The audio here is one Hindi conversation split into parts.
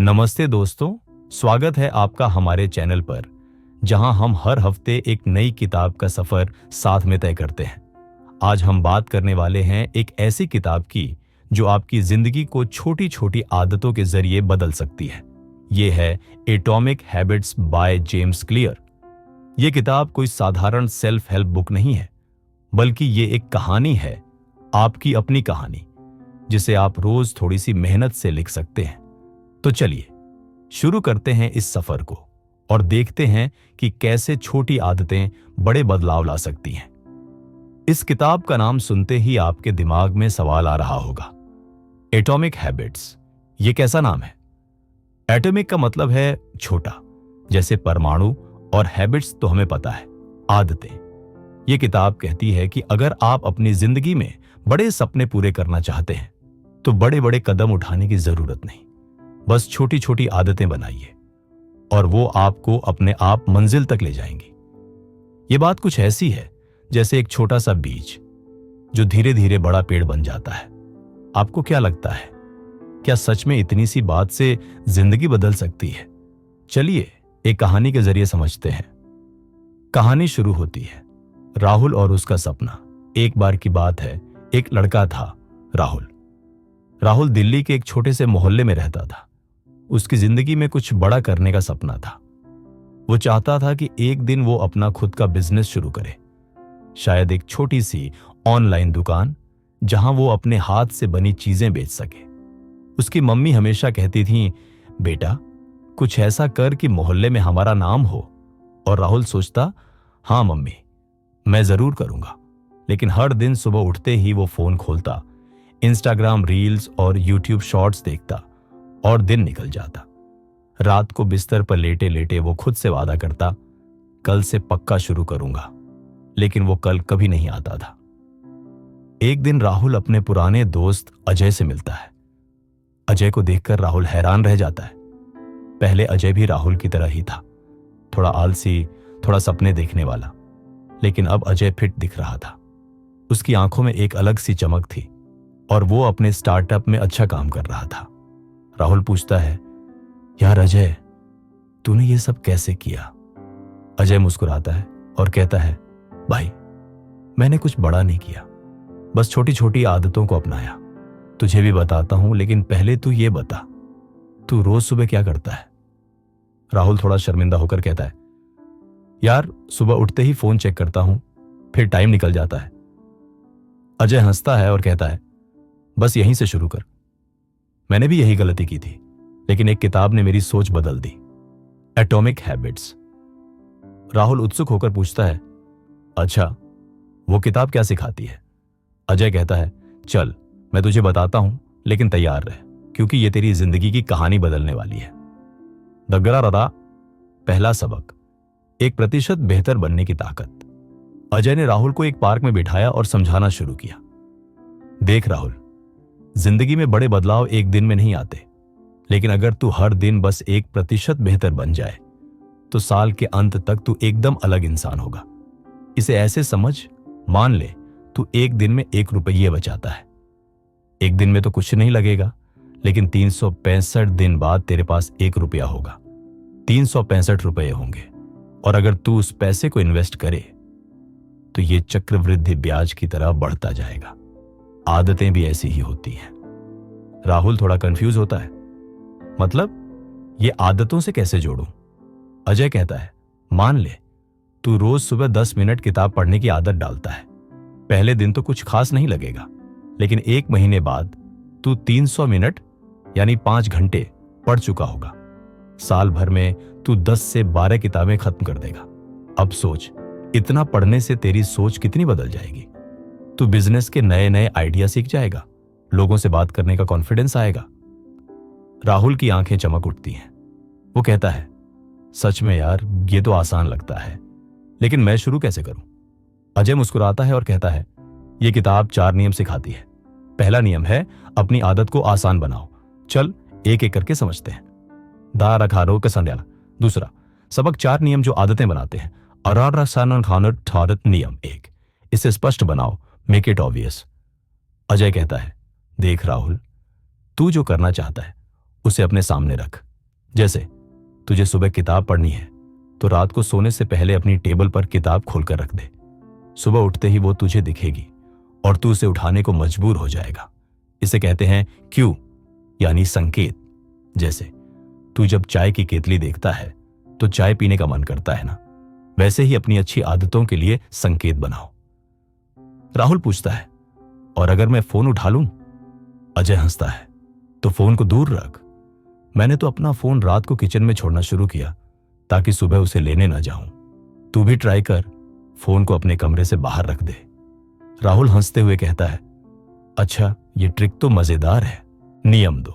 नमस्ते दोस्तों, स्वागत है आपका हमारे चैनल पर, जहां हम हर हफ्ते एक नई किताब का सफर साथ में तय करते हैं। आज हम बात करने वाले हैं एक ऐसी किताब की जो आपकी जिंदगी को छोटी छोटी आदतों के जरिए बदल सकती है। ये है atomic habits by James clear. ये किताब कोई साधारण सेल्फ हेल्प बुक नहीं है, बल्कि ये एक कहानी है, आपकी अपनी कहानी, जिसे आप रोज थोड़ी सी मेहनत से लिख सकते हैं। तो चलिए शुरू करते हैं इस सफर को और देखते हैं कि कैसे छोटी आदतें बड़े बदलाव ला सकती हैं। इस किताब का नाम सुनते ही आपके दिमाग में सवाल आ रहा होगा, एटॉमिक हैबिट्स, ये कैसा नाम है? एटॉमिक का मतलब है छोटा, जैसे परमाणु, और हैबिट्स तो हमें पता है, आदतें। ये किताब कहती है कि अगर आप अपनी जिंदगी में बड़े सपने पूरे करना चाहते हैं तो बड़े बड़े कदम उठाने की जरूरत नहीं, बस छोटी छोटी आदतें बनाइए और वो आपको अपने आप मंजिल तक ले जाएंगी। ये बात कुछ ऐसी है जैसे एक छोटा सा बीज जो धीरे धीरे बड़ा पेड़ बन जाता है। आपको क्या लगता है, क्या सच में इतनी सी बात से जिंदगी बदल सकती है? चलिए एक कहानी के जरिए समझते हैं। कहानी शुरू होती है, राहुल और उसका सपना। एक बार की बात है, एक लड़का था, राहुल दिल्ली के एक छोटे से मोहल्ले में रहता था। उसकी जिंदगी में कुछ बड़ा करने का सपना था। वो चाहता था कि एक दिन वो अपना खुद का बिजनेस शुरू करे, शायद एक छोटी सी ऑनलाइन दुकान जहां वो अपने हाथ से बनी चीजें बेच सके। उसकी मम्मी हमेशा कहती थी, बेटा कुछ ऐसा कर कि मोहल्ले में हमारा नाम हो। और राहुल सोचता, हाँ मम्मी, मैं जरूर करूंगा। लेकिन हर दिन सुबह उठते ही वो फोन खोलता, इंस्टाग्राम रील्स और यूट्यूब शॉर्ट्स देखता और दिन निकल जाता। रात को बिस्तर पर लेटे लेटे वो खुद से वादा करता, कल से पक्का शुरू करूंगा। लेकिन वो कल कभी नहीं आता था। एक दिन राहुल अपने पुराने दोस्त अजय से मिलता है। अजय को देखकर राहुल हैरान रह जाता है। पहले अजय भी राहुल की तरह ही था, थोड़ा आलसी, थोड़ा सपने देखने वाला। लेकिन अब अजय फिट दिख रहा था। उसकी आंखों में एक अलग सी चमक थी और वो अपने स्टार्टअप में अच्छा काम कर रहा था। राहुल पूछता है, यार अजय, तूने ये सब कैसे किया? अजय मुस्कुराता है और कहता है, भाई मैंने कुछ बड़ा नहीं किया, बस छोटी छोटी आदतों को अपनाया। तुझे भी बताता हूं, लेकिन पहले तू ये बता, तू रोज सुबह क्या करता है? राहुल थोड़ा शर्मिंदा होकर कहता है, यार सुबह उठते ही फोन चेक करता हूं, फिर टाइम निकल जाता है। अजय हंसता है और कहता है, बस यहीं से शुरू कर। मैंने भी यही गलती की थी, लेकिन एक किताब ने मेरी सोच बदल दी, एटॉमिक हैबिट्स। राहुल उत्सुक होकर पूछता है, अच्छा वो किताब क्या सिखाती है? अजय कहता है, चल मैं तुझे बताता हूं, लेकिन तैयार रह, क्योंकि ये तेरी जिंदगी की कहानी बदलने वाली है। दग्गरा रदा। पहला सबक, 1% बेहतर बनने की ताकत। अजय ने राहुल को एक पार्क में बिठाया और समझाना शुरू किया, देख राहुल, जिंदगी में बड़े बदलाव एक दिन में नहीं आते, लेकिन अगर तू हर दिन बस 1% बेहतर बन जाए तो साल के अंत तक तू एकदम अलग इंसान होगा। इसे ऐसे समझ, मान ले तू एक दिन में 1 रुपये बचाता है। एक दिन में तो कुछ नहीं लगेगा, लेकिन 365 दिन बाद तेरे पास 1 रुपया होगा, 365 रुपये होंगे। और अगर तू उस पैसे को इन्वेस्ट करे तो ये चक्रवृद्धि ब्याज की तरह बढ़ता जाएगा। आदतें भी ऐसी ही होती हैं। राहुल थोड़ा कंफ्यूज होता है, मतलब ये आदतों से कैसे जोड़ूं? अजय कहता है, मान ले तू रोज सुबह 10 मिनट किताब पढ़ने की आदत डालता है। पहले दिन तो कुछ खास नहीं लगेगा, लेकिन 1 महीने बाद तू 300 मिनट यानी 5 घंटे पढ़ चुका होगा। साल भर में तू 10 से 12 किताबें खत्म कर देगा। अब सोच, इतना पढ़ने से तेरी सोच कितनी बदल जाएगी। तू बिजनेस के नए नए आइडिया सीख जाएगा, लोगों से बात करने का कॉन्फिडेंस आएगा। राहुल की आंखें चमक उठती हैं। वो कहता है, सच में यार, ये तो आसान लगता है, लेकिन मैं शुरू कैसे करूं? अजय मुस्कुराता है और कहता है, यह किताब 4 नियम सिखाती है। पहला नियम है, अपनी आदत को आसान बनाओ। चल एक एक करके समझते हैं। दा रखारो का संड्याला। दूसरा सबक, 4 नियम जो आदतें बनाते हैं। नियम 1, इसे स्पष्ट बनाओ, मेक इट ऑब्वियस। अजय कहता है, देख राहुल, तू जो करना चाहता है उसे अपने सामने रख, जैसे तुझे सुबह किताब पढ़नी है तो रात को सोने से पहले अपनी टेबल पर किताब खोलकर रख दे। सुबह उठते ही वो तुझे दिखेगी और तू उसे उठाने को मजबूर हो जाएगा। इसे कहते हैं क्यू, यानी संकेत। जैसे तू जब चाय की केतली देखता है तो चाय पीने का मन करता है ना, वैसे ही अपनी अच्छी आदतों के लिए संकेत बनाओ। राहुल पूछता है, और अगर मैं फोन उठा लूं? अजय हंसता है, तो फोन को दूर रख। मैंने तो अपना फोन रात को किचन में छोड़ना शुरू किया ताकि सुबह उसे लेने ना जाऊं। तू भी ट्राई कर, फोन को अपने कमरे से बाहर रख दे। राहुल हंसते हुए कहता है, अच्छा ये ट्रिक तो मजेदार है। नियम 2,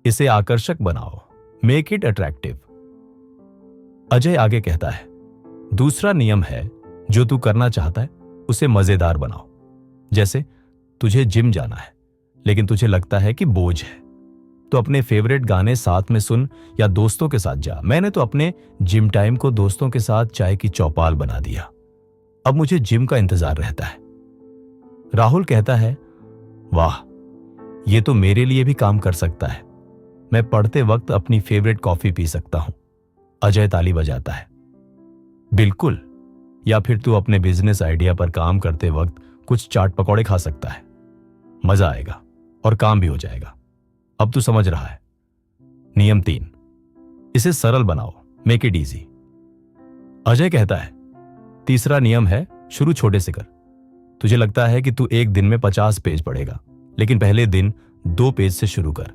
इसे आकर्षक बनाओ, मेक इट अट्रैक्टिव। अजय आगे कहता है, दूसरा नियम है, जो तू करना चाहता है उसे मजेदार बनाओ। जैसे तुझे जिम जाना है लेकिन तुझे लगता है कि बोझ है, तो अपने फेवरेट गाने साथ में सुन या दोस्तों के साथ जा। मैंने तो अपने जिम टाइम को दोस्तों के साथ चाय की चौपाल बना दिया। अब मुझे जिम का इंतजार रहता है। राहुल कहता है, वाह, ये तो मेरे लिए भी काम कर सकता है। मैं पढ़ते वक्त अपनी फेवरेट कॉफी पी सकता हूं। अजय ताली बजाता है, बिल्कुल। या फिर तू अपने बिजनेस आइडिया पर काम करते वक्त कुछ चाट पकौड़े खा सकता है। मजा आएगा और काम भी हो जाएगा। अब तू समझ रहा है। नियम 3, इसे सरल बनाओ, मेक इट इजी। अजय कहता है, तीसरा नियम है, शुरू छोटे से कर। तुझे लगता है कि तू एक दिन में 50 पेज पढ़ेगा, लेकिन पहले दिन 2 पेज से शुरू कर।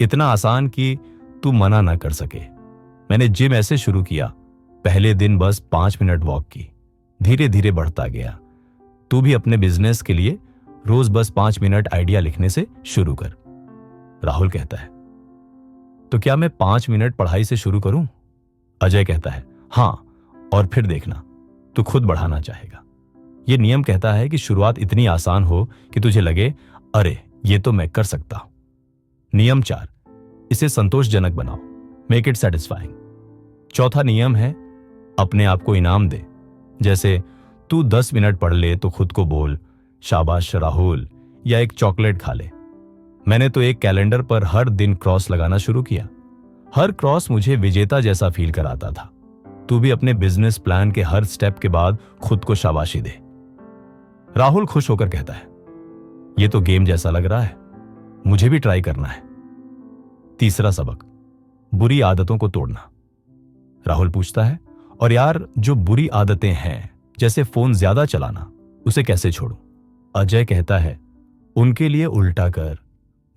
इतना आसान कि तू मना ना कर सके। मैंने जिम ऐसे शुरू किया, पहले दिन बस 5 मिनट वॉक की, धीरे धीरे बढ़ता गया। तू भी अपने बिजनेस के लिए रोज बस 5 मिनट आइडिया लिखने से शुरू कर। राहुल कहता है, तो क्या मैं 5 मिनट पढ़ाई से शुरू करूं? अजय कहता है, हाँ, और फिर देखना, तू खुद बढ़ाना चाहेगा। यह नियम कहता है कि शुरुआत इतनी आसान हो कि तुझे लगे, अरे ये तो मैं कर सकता हूं। नियम 4, इसे संतोषजनक बनाओ, मेक इट सेटिस्फाइंग। चौथा नियम है, अपने आप को इनाम दे। जैसे तू 10 मिनट पढ़ ले तो खुद को बोल, शाबाश राहुल, या एक चॉकलेट खा ले। मैंने तो एक कैलेंडर पर हर दिन क्रॉस लगाना शुरू किया। हर क्रॉस मुझे विजेता जैसा फील कराता था। तू भी अपने बिजनेस प्लान के हर स्टेप के बाद खुद को शाबाशी दे। राहुल खुश होकर कहता है, यह तो गेम जैसा लग रहा है, मुझे भी ट्राई करना है। तीसरा सबक, बुरी आदतों को तोड़ना। राहुल पूछता है, और यार जो बुरी आदतें हैं, जैसे फोन ज्यादा चलाना, उसे कैसे छोड़ूं? अजय कहता है, उनके लिए उल्टा कर।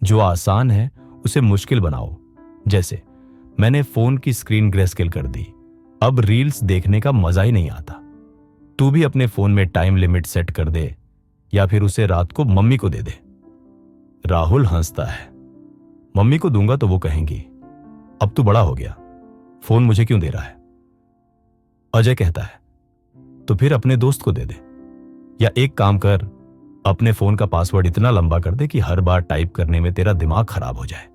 जो आसान है उसे मुश्किल बनाओ। जैसे मैंने फोन की स्क्रीन ग्रेस्केल कर दी, अब रील्स देखने का मजा ही नहीं आता। तू भी अपने फोन में टाइम लिमिट सेट कर दे, या फिर उसे रात को मम्मी को दे दे। राहुल हंसता है, मम्मी को दूंगा तो वो कहेंगी, अब तू बड़ा हो गया, फोन मुझे क्यों दे रहा है? अजय कहता है, तो फिर अपने दोस्त को दे दे, या एक काम कर, अपने फोन का पासवर्ड इतना लंबा कर दे कि हर बार टाइप करने में तेरा दिमाग खराब हो जाए।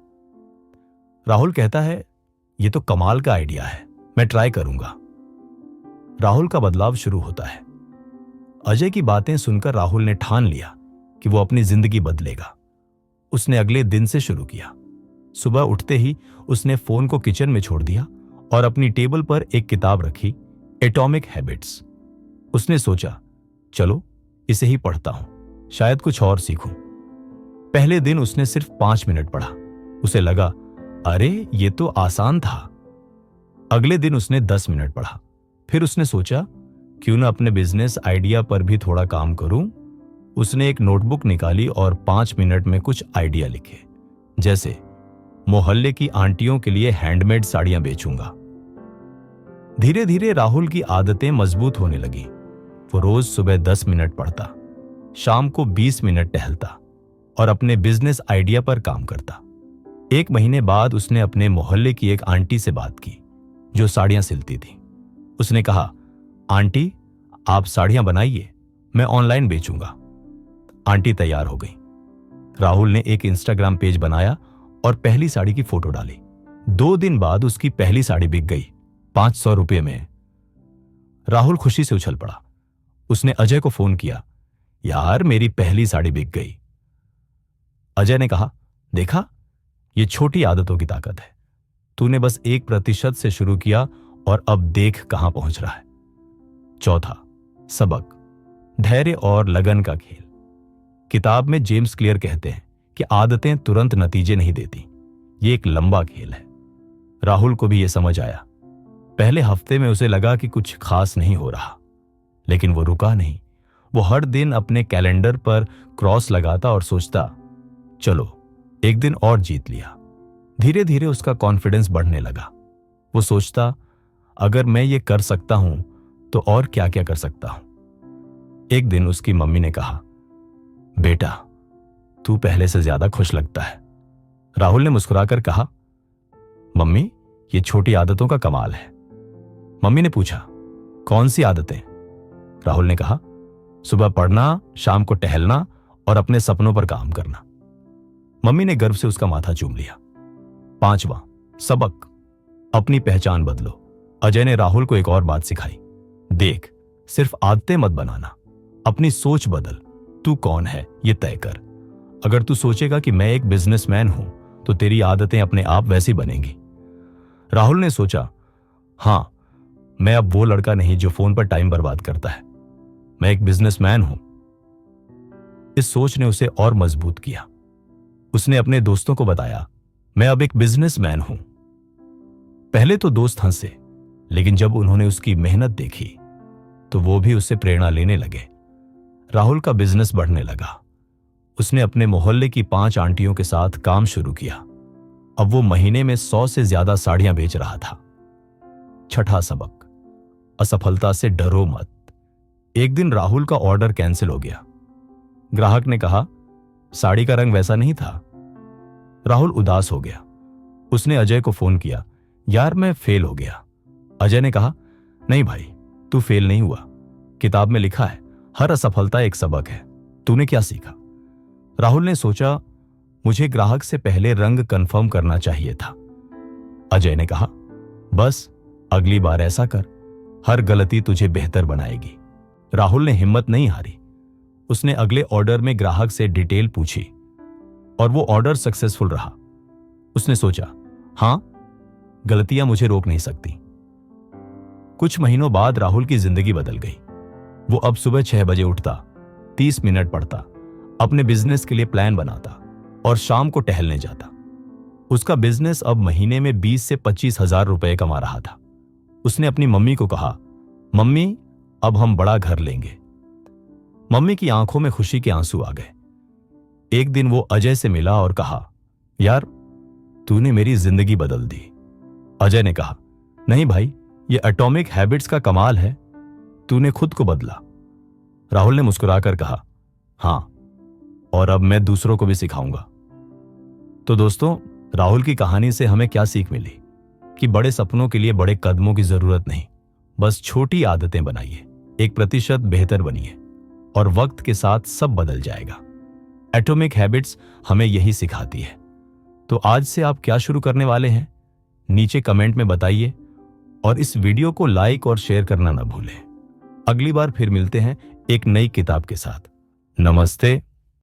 राहुल कहता है, यह तो कमाल का आइडिया है, मैं ट्राई करूंगा। राहुल का बदलाव शुरू होता है। अजय की बातें सुनकर राहुल ने ठान लिया कि वो अपनी जिंदगी बदलेगा। उसने अगले दिन से शुरू किया। सुबह उठते ही उसने फोन को किचन में छोड़ दिया और अपनी टेबल पर एक किताब रखी, एटॉमिक हैबिट्स। उसने सोचा, चलो इसे ही पढ़ता हूं, शायद कुछ और सीखूं। पहले दिन उसने सिर्फ 5 मिनट पढ़ा। उसे लगा, अरे ये तो आसान था। अगले दिन उसने 10 मिनट पढ़ा। फिर उसने सोचा, क्यों ना अपने बिजनेस आइडिया पर भी थोड़ा काम करूं। उसने एक नोटबुक निकाली और 5 मिनट में कुछ आइडिया लिखे, जैसे मोहल्ले की आंटियों के लिए हैंडमेड साड़ियां बेचूंगा। धीरे धीरे राहुल की आदतें मजबूत होने लगी। वो रोज सुबह 10 मिनट पढ़ता, शाम को 20 मिनट टहलता और अपने बिजनेस आइडिया पर काम करता। 1 महीने बाद उसने अपने मोहल्ले की एक आंटी से बात की जो साड़ियां सिलती थी। उसने कहा, आंटी आप साड़ियां बनाइए, मैं ऑनलाइन बेचूंगा। आंटी तैयार हो गई। राहुल ने एक इंस्टाग्राम पेज बनाया और पहली साड़ी की फोटो डाली। 2 दिन बाद उसकी पहली साड़ी बिक गई, 500 रुपये में। राहुल खुशी से उछल पड़ा। उसने अजय को फोन किया, यार मेरी पहली साड़ी बिक गई। अजय ने कहा, देखा, ये छोटी आदतों की ताकत है। तूने बस 1% से शुरू किया और अब देख कहां पहुंच रहा है। चौथा सबक, धैर्य और लगन का खेल। किताब में जेम्स क्लियर कहते हैं कि आदतें तुरंत नतीजे नहीं देती, ये एक लंबा खेल है। राहुल को भी यह समझ आया। पहले हफ्ते में उसे लगा कि कुछ खास नहीं हो रहा, लेकिन वो रुका नहीं। वो हर दिन अपने कैलेंडर पर क्रॉस लगाता और सोचता, चलो एक दिन और जीत लिया। धीरे धीरे उसका कॉन्फिडेंस बढ़ने लगा। वो सोचता, अगर मैं ये कर सकता हूं तो और क्या क्या कर सकता हूं। एक दिन उसकी मम्मी ने कहा, बेटा तू पहले से ज्यादा खुश लगता है। राहुल ने मुस्कुराकर कहा, मम्मी ये छोटी आदतों का कमाल है। मम्मी ने पूछा, कौन सी आदतें? राहुल ने कहा, सुबह पढ़ना, शाम को टहलना और अपने सपनों पर काम करना। मम्मी ने गर्व से उसका माथा चूम लिया। पांचवा सबक, अपनी पहचान बदलो। अजय ने राहुल को एक और बात सिखाई, देख सिर्फ आदतें मत बनाना, अपनी सोच बदल। तू कौन है ये तय कर। अगर तू सोचेगा कि मैं एक बिजनेसमैन हूं तो तेरी आदतें अपने आप वैसी बनेंगी। राहुल ने सोचा, हां मैं अब वो लड़का नहीं जो फोन पर टाइम बर्बाद करता है, मैं एक बिजनेसमैन हूं। इस सोच ने उसे और मजबूत किया। उसने अपने दोस्तों को बताया, मैं अब एक बिजनेसमैन हूं। पहले तो दोस्त हंसे, लेकिन जब उन्होंने उसकी मेहनत देखी तो वो भी उससे प्रेरणा लेने लगे। राहुल का बिजनेस बढ़ने लगा। उसने अपने मोहल्ले की 5 आंटियों के साथ काम शुरू किया। अब वो महीने में 100 से ज्यादा साड़ियां बेच रहा था। छठा सबक, असफलता से डरो मत। एक दिन राहुल का ऑर्डर कैंसिल हो गया। ग्राहक ने कहा, साड़ी का रंग वैसा नहीं था। राहुल उदास हो गया। उसने अजय को फोन किया, यार मैं फेल हो गया। अजय ने कहा, नहीं भाई तू फेल नहीं हुआ, किताब में लिखा है हर असफलता एक सबक है। तूने क्या सीखा? राहुल ने सोचा, मुझे ग्राहक से पहले रंग कंफर्म करना चाहिए था। अजय ने कहा, बस अगली बार ऐसा कर, हर गलती तुझे बेहतर बनाएगी। राहुल ने हिम्मत नहीं हारी। उसने अगले ऑर्डर में ग्राहक से डिटेल पूछी और वो ऑर्डर सक्सेसफुल रहा। उसने सोचा, हां गलतियां मुझे रोक नहीं सकती। कुछ महीनों बाद राहुल की जिंदगी बदल गई। वो अब सुबह 6 बजे उठता, 30 मिनट पढ़ता, अपने बिजनेस के लिए प्लान बनाता और शाम को टहलने जाता। उसका बिजनेस अब महीने में 20 से 25 हजार रुपए कमा रहा था। उसने अपनी मम्मी को कहा, मम्मी अब हम बड़ा घर लेंगे। मम्मी की आंखों में खुशी के आंसू आ गए। एक दिन वो अजय से मिला और कहा, यार तूने मेरी जिंदगी बदल दी। अजय ने कहा, नहीं भाई ये एटॉमिक हैबिट्स का कमाल है, तूने खुद को बदला। राहुल ने मुस्कुराकर कहा, हां और अब मैं दूसरों को भी सिखाऊंगा। तो दोस्तों, राहुल की कहानी से हमें क्या सीख मिली कि बड़े सपनों के लिए बड़े कदमों की जरूरत नहीं, बस छोटी आदतें बनाइए, 1% बेहतर बनिए और वक्त के साथ सब बदल जाएगा। एटॉमिक हैबिट्स हमें यही सिखाती है। तो आज से आप क्या शुरू करने वाले हैं? नीचे कमेंट में बताइए और इस वीडियो को लाइक और शेयर करना ना भूलें। अगली बार फिर मिलते हैं एक नई किताब के साथ। नमस्ते।